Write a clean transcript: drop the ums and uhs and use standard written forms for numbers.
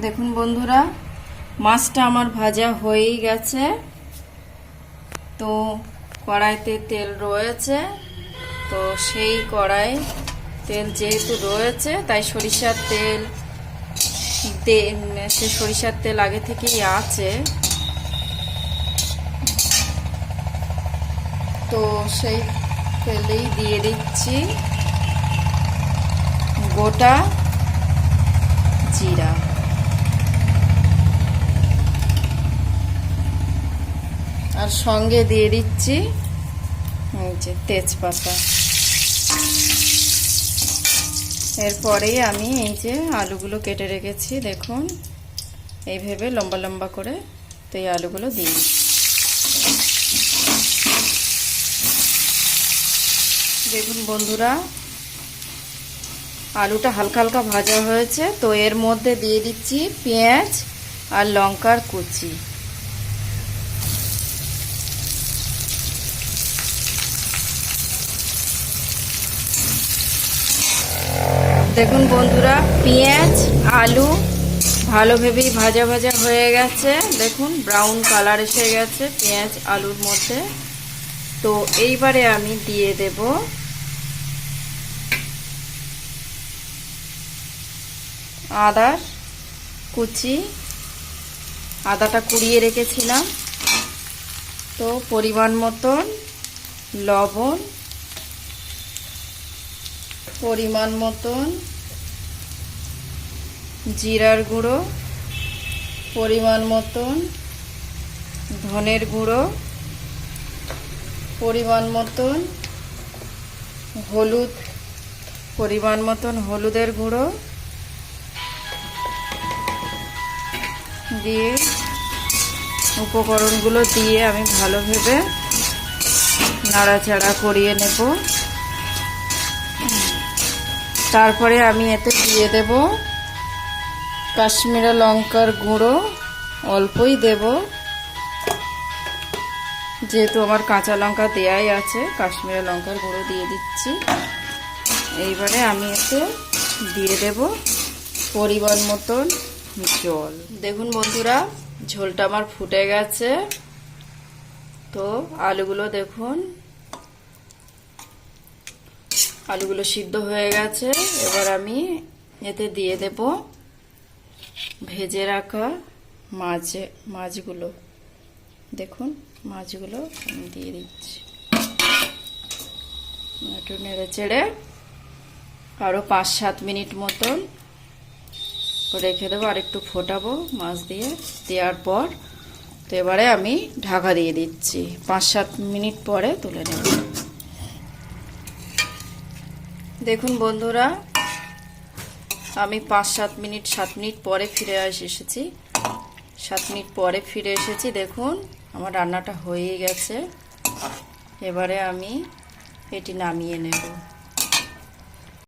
দেখুন বন্ধুরা, মাছটা আমার ভাজা হয়েই গেছে। তো কড়াইতে তেল রয়েছে, তো সেই কড়াই তেল যেহেতু রয়েছে তাই সরিষার তেল সে সরিষার তেল আগে থেকেই আছে। তো সেই তেলেই দিয়ে দিচ্ছি গোটা জিরা, আর সঙ্গে দিয়ে দিচ্ছি তেজপাতা। এরপরেই আমি এই যে আলুগুলো কেটে রেখেছি, দেখুন এইভাবে লম্বা লম্বা করে, তো এই আলুগুলো দিই। দেখুন বন্ধুরা, আলুটা হালকা হালকা ভাজা হয়েছে, তো এর মধ্যে দিয়ে দিচ্ছি পেঁয়াজ আর লঙ্কার কুচি। দেখুন বন্ধুরা, পেঁয়াজ আলু ভালোভাবেই ভাজা ভাজা হয়ে গেছে। দেখুন ব্রাউন কালার এসে গেছে পেঁয়াজ আলুর মধ্যে। তো এইবারে আমি দিয়ে দেব আদার কুচি, আদাটা কুড়িয়ে রেখেছিলাম। তো পরিমাণ মতন লবণ, পরিমাণ মতন জিরার গুঁড়ো, পরিমাণ মতন ধনের গুঁড়ো, পরিমাণ মতন হলুদ, পরিমাণ মতন হলুদের গুঁড়ো দিয়ে উপকরণগুলো দিয়ে আমি ভালোভাবে নাড়াচাড়া করিয়ে নেব। তারপরে আমি এতে দিয়ে দেব কাশ্মীরি লঙ্কার গুঁড়ো, অল্পই দেব, যেহেতু আমার কাঁচা লঙ্কা দেয়াই আছে, কাশ্মীরি লঙ্কার গুঁড়ো দিয়ে দিচ্ছি। এইবারে আমি এতে দিয়ে দেব পরিমাণ মতন জল। দেখুন বন্ধুরা, ঝোলটা আমার ফুটে গেছে। তো আলুগুলো দেখুন, আলুগুলো সিদ্ধ হয়ে গেছে। এবার আমি এতে দিয়ে দেব ভেজে রাখা মাছগুলো। দেখুন মাছগুলো আমি দিয়ে দিচ্ছি। একটু নেড়ে চেড়ে আরও 5-7 মিনিট মতন রেখে দেবো, আর একটু ফোটাবো মাছ দিয়ে। দেওয়ার পর তো এবারে আমি ঢাকা দিয়ে দিচ্ছি, 5-7 মিনিট পরে তুলে নেব। দেখুন বন্ধুরা, আমি 5-7 মিনিট 7 মিনিট পরে ফিরে এসেছি। 7 মিনিট পরে ফিরে এসেছি। দেখুন আমার রান্নাটা হয়ে গেছে। এবারে আমি এটি নামিয়ে নেব।